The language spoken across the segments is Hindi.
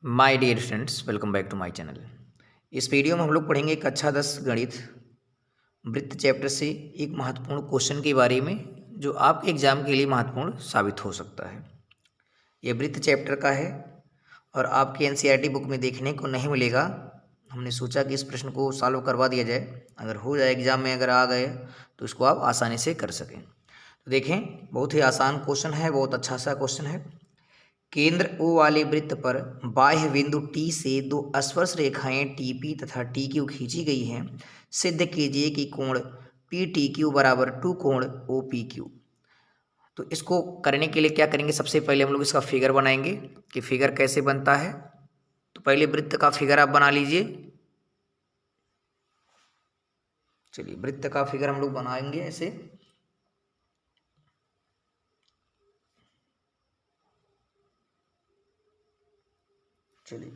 My dear friends, welcome back to my channel. इस वीडियो में हम लोग पढ़ेंगे कक्षा 10 गणित वृत्त चैप्टर से एक महत्वपूर्ण क्वेश्चन के बारे में जो आपके एग्जाम के लिए महत्वपूर्ण साबित हो सकता है। यह वृत्त चैप्टर का है और आपके एनसीईआरटी बुक में देखने को नहीं मिलेगा। हमने सोचा कि इस प्रश्न को सॉल्व करवा दिया जाए, अगर हो जाए एग्जाम में, अगर आ गए तो इसको आप आसानी से कर सकें। तो देखें, बहुत ही आसान क्वेश्चन है, बहुत अच्छा सा क्वेश्चन है। केंद्र O वाले वृत्त पर बाह्य बिंदु T से दो स्पर्श रेखाएं TP तथा TQ खींची गई हैं। सिद्ध कीजिए कि कोण PTQ बराबर 2 कोण OPQ। तो इसको करने के लिए क्या करेंगे, सबसे पहले हम लोग इसका फिगर बनाएंगे कि फिगर कैसे बनता है। तो पहले वृत्त का फिगर आप बना लीजिए। चलिए, वृत्त का फिगर हम लोग बनाएंगे ऐसे। चलिए,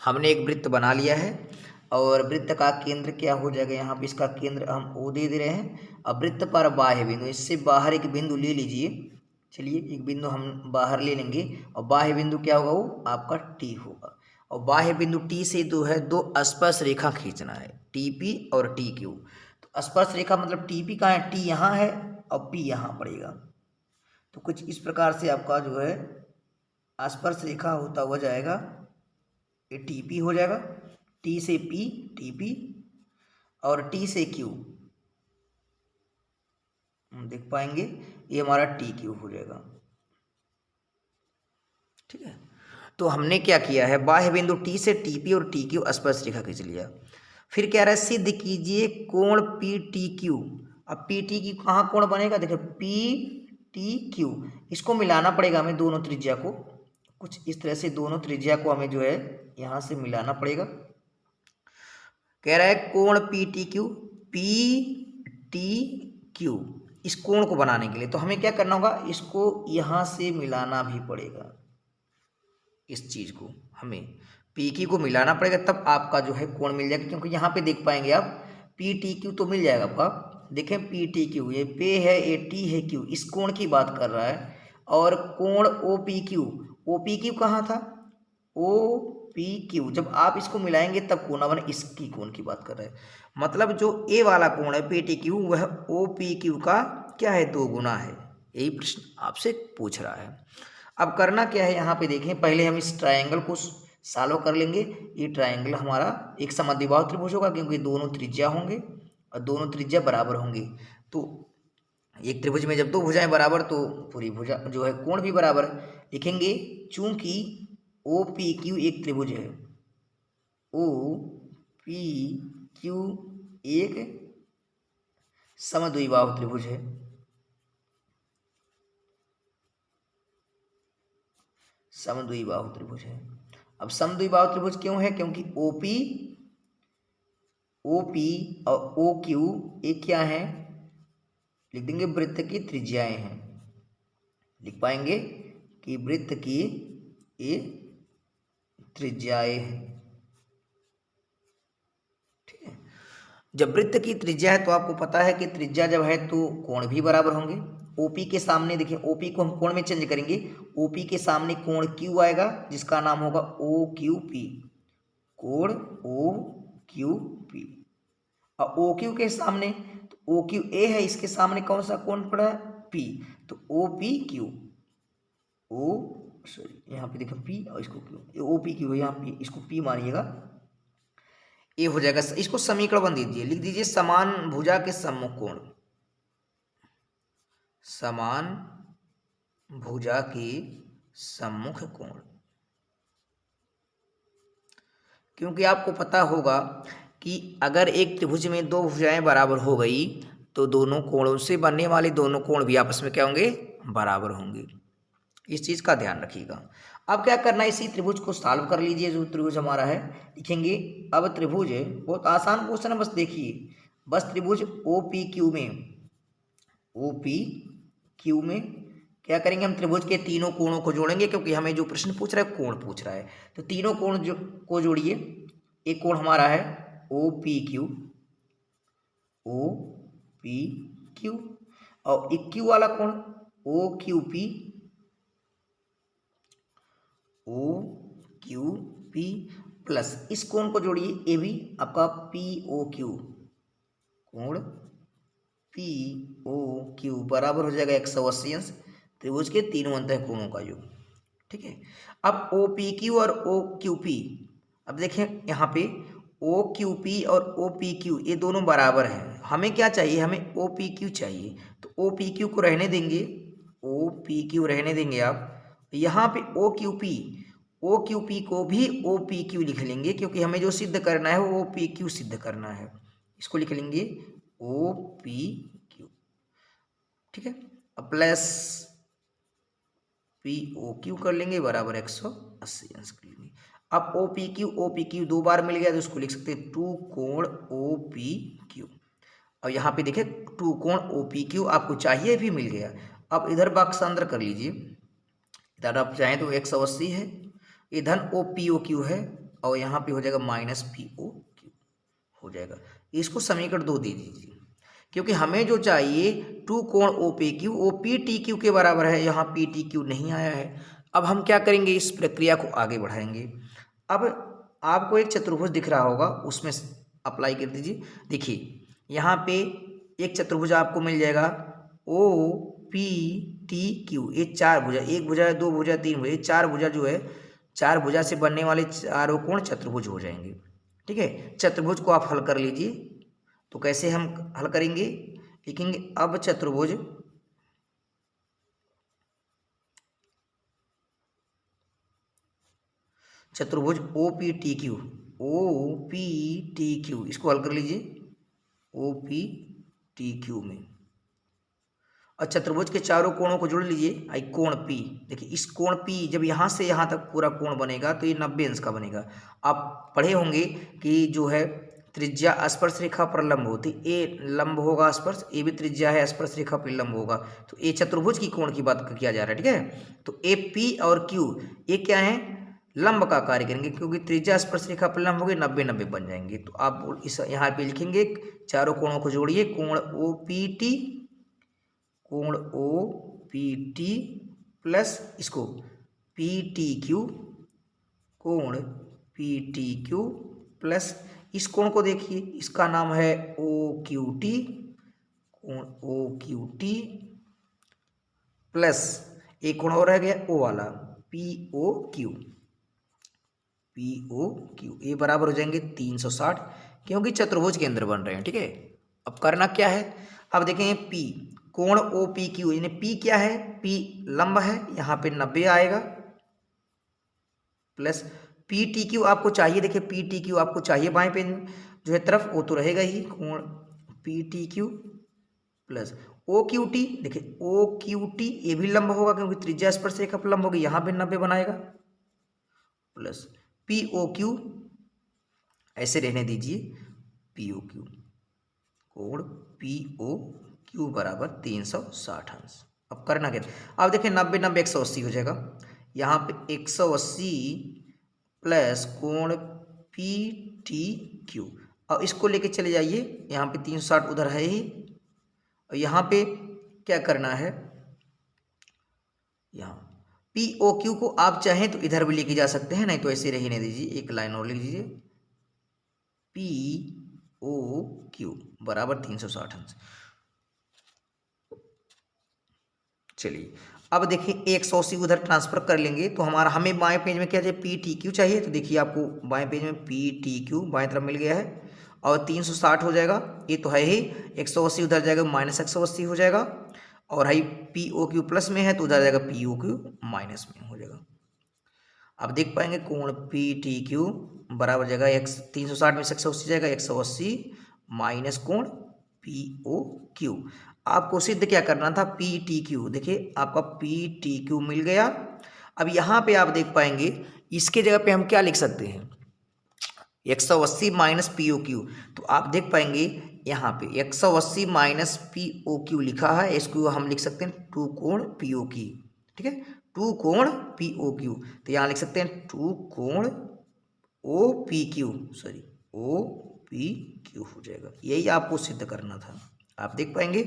हमने एक वृत्त बना लिया है और वृत्त का केंद्र क्या हो जाएगा, यहाँ पे इसका केंद्र हम O दे रहे हैं। अब वृत्त पर बाह्य बिंदु, इससे बाहर एक बिंदु ले लीजिए। चलिए, एक बिंदु हम बाहर ले लेंगे और बाह्य बिंदु क्या होगा, वो आपका T होगा। और बाह्य बिंदु T से दो स्पर्श रेखा खींचना है, TP और TQ। तो स्पर्श रेखा मतलब TP कहाँ है, T यहाँ है और P यहाँ पड़ेगा। तो कुछ इस प्रकार से आपका जो है स्पर्श रेखा होता हुआ जाएगा, ये TP हो जाएगा। T से P TP और T से Q हम देख पाएंगे, ये हमारा TQ हो जाएगा। ठीक है, तो हमने क्या किया है, बाह्य बिंदु T से TP और TQ स्पर्श रेखा खींच लिया। फिर क्या रहा है, सिद्ध कीजिए कोण PTQ। अब PTQ कहाँ कोण बनेगा, देखिए PTQ, इसको मिलाना पड़ेगा हमें, दोनों त्रिज्या को कुछ इस तरह से, दोनों त्रिज्या को हमें जो है यहाँ से मिलाना पड़ेगा। कह रहा है कोण PTQ इस कोण को बनाने के लिए तो हमें क्या करना होगा, इसको यहाँ से मिलाना भी पड़ेगा। इस चीज को हमें PQ को मिलाना पड़ेगा, तब आपका जो है कोण मिल जाएगा। क्योंकि यहाँ पे देख पाएंगे आप PTQ तो मिल जाएगा आपका। देखें PTQ, ये पे है, ये T है, Q, इस कोण की बात कर रहा है। और कोण OPQ कहाँ था, OPQ, जब आप इसको मिलाएंगे तब कोण बने, इसकी कोण की बात कर रहे हैं। मतलब जो ए वाला कोण है PTQ, वह OPQ का क्या है, 2 गुना है। यही प्रश्न आपसे पूछ रहा है। अब करना क्या है, यहाँ पे देखें, पहले हम इस ट्रायंगल को सॉल्व कर लेंगे। ये ट्रायंगल हमारा एक समद्विबाहु त्रिभुज होगा, क्योंकि दोनों त्रिज्या होंगे और दोनों त्रिज्या बराबर होंगी। तो एक त्रिभुज में जब दो भुजाएं बराबर तो पूरी भुजा जो है कोण भी बराबर लिखेंगे। चूंकि OPQ एक त्रिभुज है, OPQ एक समद्विबाहु त्रिभुज है। समद्विबाहु त्रिभुज है। अब समद्विबाहु त्रिभुज क्यों है, क्योंकि OP और OQ एक क्या है, लिख देंगे वृत्त की त्रिज्याएं हैं। लिख पाएंगे कि वृत्त की ये त्रिज्याएं हैं। ठीक है, जब वृत्त की त्रिज्या है तो आपको पता है कि त्रिज्या जब है तो कोण भी बराबर होंगे। OP के सामने देखिए, OP को हम कोण में चेंज करेंगे। OP के सामने कोण Q आएगा, जिसका नाम होगा OQP, कोण OQP। और OQ के सामने तो OQA है, इसके सामने कौन सा कोण पड़ा है, P, तो OPQ, यहाँ पे देखो P और इसको Q, OPQ है, यहाँ P, इसको P मानिएगा। ये हो जाएगा, इसको समीकरण बन दीजिए, लिख दीजिए समान भुजा के सम्मुख कोण, समान भुजा के सम्मुख कोण। क्योंकि आपको पता होगा कि अगर एक त्रिभुज में दो भुजाएं बराबर हो गई तो दोनों कोणों से बनने वाले दोनों कोण भी आपस में क्या होंगे, बराबर होंगे। इस चीज का ध्यान रखिएगा। अब क्या करना है, इसी त्रिभुज को सॉल्व कर लीजिए। जो त्रिभुज हमारा है लिखेंगे। अब त्रिभुज है, बहुत आसान क्वेश्चन है, बस देखिए, बस त्रिभुज OPQ में क्या करेंगे, हम त्रिभुज के तीनों कोणों को जोड़ेंगे, क्योंकि हमें जो प्रश्न पूछ रहा है कोण पूछ रहा है। तो तीनों कोण को जोड़िए। एक कोण हमारा है OPQ और एक Q वाला कोण OQP पी प्लस इस कोण को जोड़िए, ये भी आपका पी ओ क्यू, कोण पी ओ क्यू बराबर हो जाएगा 180 अंश त्रिभुज के तीनों अंतः कोणों का योग। ठीक है, अब ओ पी क्यू और ओ क्यू पी, अब देखें यहाँ पे ओ क्यू पी और ओ पी क्यू ये दोनों बराबर हैं। हमें क्या चाहिए, हमें ओ पी क्यू चाहिए, तो ओ पी क्यू को रहने देंगे, ओ पी क्यू रहने देंगे आप। यहाँ पे ओ क्यू पी को भी ओ पी क्यू लिख लेंगे, क्योंकि हमें जो सिद्ध करना है वो ओ पी क्यू सिद्ध करना है। इसको लिख लेंगे ओ पी क्यू। ठीक है, अब प्लस पी ओ क्यू कर लेंगे बराबर 180 अंश कर लेंगे। अब ओ पी क्यू दो बार मिल गया तो उसको लिख सकते हैं 2 कोण ओ पी क्यू। और यहाँ पे देखिए 2 कोण ओ पी क्यू आपको चाहिए भी मिल गया। अब इधर बॉक्स अंदर कर लीजिए, इधर आप चाहें तो 180 है, इधर ओ पी ओ क्यू है और यहाँ पे हो जाएगा माइनस पी ओ क्यू हो जाएगा। इसको समीकरण 2 दे दीजिए, क्योंकि हमें जो चाहिए 2 कोण O P Q O P T Q के बराबर है, यहाँ पी टी क्यू नहीं आया है। अब हम क्या करेंगे, इस प्रक्रिया को आगे बढ़ाएंगे। अब आपको एक चतुर्भुज दिख रहा होगा, उसमें अप्लाई कर दीजिए। देखिए यहाँ पे एक चतुर्भुज आपको मिल जाएगा ओ पी टी क्यू, ये 4 भुजा, 1 भुजा 2 भुजा 3 भुजा, ये 4 भुजा जो है 4 भुजा से बनने वाले चारों कोण चतुर्भुज हो जाएंगे। ठीक है, चतुर्भुज को आप हल कर लीजिए। तो कैसे हम हल करेंगे, लिखेंगे अब चतुर्भुज O P T Q, O P T Q, इसको हल कर लीजिए ओ पी टी क्यू में। और चतुर्भुज के चारों कोणों को जोड़ लीजिए, आई कोण पी। देखिए इस कोण पी जब यहाँ से यहाँ तक पूरा कोण बनेगा तो ये 90 अंश का बनेगा। आप पढ़े होंगे कि जो है त्रिज्या स्पर्श रेखा पर लंब होती, ए लंब होगा स्पर्श, ए भी त्रिज्या है, स्पर्श रेखा पर लंब होगा। तो ये चतुर्भुज की कोण की बात किया जा रहा है। ठीक है, तो ए पी और क्यू ये क्या है, लंब का कार्य करेंगे, क्योंकि त्रिज्या स्पर्श रेखा पर लंब हो गई, 90-90 बन जाएंगे। तो आप इस यहाँ पे लिखेंगे चारों कोणों को जोड़िए, कोण ओ पी टी, कोण ओ पी टी प्लस इसको पी टी क्यू, कोण पी टी क्यू प्लस इस कोण को देखिए, इसका नाम है ओ क्यू टी, कोण ओ क्यू टी प्लस एक कोण और रह गया ओ वाला P O Q, P O Q, ये बराबर हो जाएंगे 360, क्योंकि चतुर्भुज के अंदर बन रहे हैं। ठीक है, अब करना क्या है, अब देखेंगे पी कोण ओ पी क्यू, यानी पी क्या है, पी लंब है, यहाँ पे 90 आएगा प्लस पी टी क्यू आपको चाहिए। देखिए पी टी क्यू आपको चाहिए बाएं पे जो है तरफ, वो तो रहेगा ही, कोण P T Q plus O Q T. देखिए ओ क्यू टी ये भी लंब होगा, क्योंकि त्रिज्या स्पर्श रेखा पर लंब होगी, यहाँ पे 90 बनाएगा प्लस पी ओ क्यू, ऐसे रहने दीजिए पी ओ क्यू, कोण पी ओ क्यू बराबर 360 अंश। अब करना क्या, अब देखिए 90-90 180 हो जाएगा, यहाँ पे 180 प्लस कोण पी टी क्यू, और इसको लेके चले जाइए, यहाँ पे 360 उधर है ही, और यहाँ पे क्या करना है, यहाँ पी ओ क्यू को आप चाहें तो इधर भी लेके जा सकते हैं, नहीं तो ऐसे रहने दीजिए, एक लाइन और लिख दीजिए पी ओ क्यू बराबर 360 अंश। चलिए अब देखिए 180 उधर ट्रांसफर कर लेंगे, तो हमारा हमें बाएं पेज में क्या चाहिए, पी टी क्यू चाहिए। तो देखिए आपको बाएं पेज में पी टी क्यू बाएं तरफ मिल गया है, और 360 हो जाएगा, ये तो है ही, 180 उधर जाएगा माइनस 180 हो जाएगा, और है पी ओ क्यू प्लस में है तो उधर जाएगा पी ओ क्यू माइनस में हो जाएगा। अब देख पाएंगे कोण पी टी क्यू बराबर जाएगा 360 में से 180 जाएगा, 180 माइनस कोण पी ओ क्यू। आपको सिद्ध क्या करना था, पी टी क्यू। देखिए आपका पी टी क्यू मिल गया। अब यहाँ पे आप देख पाएंगे इसके जगह पे हम क्या लिख सकते हैं, 180 माइनस पी ओ क्यू। तो आप देख पाएंगे यहाँ पे 180 माइनस पी ओ क्यू लिखा है, इसको हम लिख सकते हैं 2 कोण पी ओ क्यू। ठीक है, 2 कोण पी ओ क्यू, तो यहाँ लिख सकते हैं 2 कोण O P Q, sorry O P Q हो जाएगा। यही आपको सिद्ध करना था। आप देख पाएंगे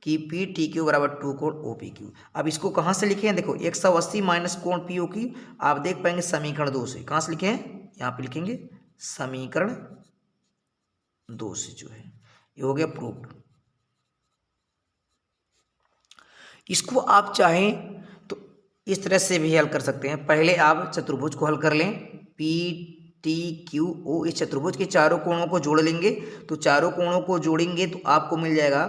कि पी टी क्यू बराबर 2 कोण ओ पी क्यू। अब इसको कहाँ से लिखे हैं, देखो 180 माइनस कोण पी ओ क्यू, आप देख पाएंगे समीकरण 2 से। कहाँ से लिखे हैं, यहाँ पे लिखेंगे समीकरण 2 से जो है ये हो गया प्रूव्ड। इसको आप चाहें तो इस तरह से भी हल कर सकते हैं। पहले आप चतुर्भुज को हल कर लें, पी टी क्यू ओ, इस चतुर्भुज के चारों कोणों को जोड़ लेंगे। तो चारों कोणों को जोड़ेंगे तो आपको मिल जाएगा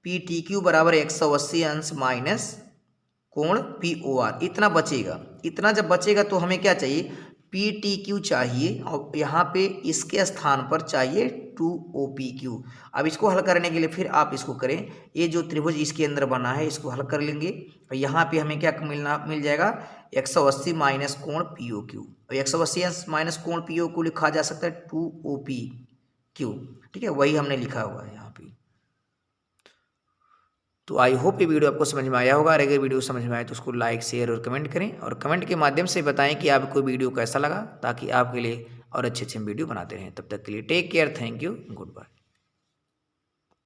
पी टी क्यू बराबर 180 अंश माइनस कोण पी ओ आर, इतना बचेगा। इतना जब बचेगा तो हमें क्या चाहिए, पी टी क्यू चाहिए और यहाँ पे इसके स्थान पर चाहिए 2 ओ पी क्यू। अब इसको हल करने के लिए फिर आप इसको करें, ये जो त्रिभुज इसके अंदर बना है इसको हल कर लेंगे और यहाँ पे हमें क्या मिल जाएगा 180 माइनस कोण पी ओ क्यू। और 180 माइनस कोण पी ओ क्यू लिखा जा सकता है 2 ओ पी क्यू, ठीक है, वही हमने लिखा हुआ है यहाँ पे। तो आई होप ये वीडियो आपको समझ में आया होगा। और अगर वीडियो समझ में आए तो उसको लाइक शेयर और कमेंट करें, और कमेंट के माध्यम से बताएं कि आपको वीडियो कैसा लगा, ताकि आपके लिए और अच्छे वीडियो बनाते रहें। तब तक के लिए take care, thank you, good bye.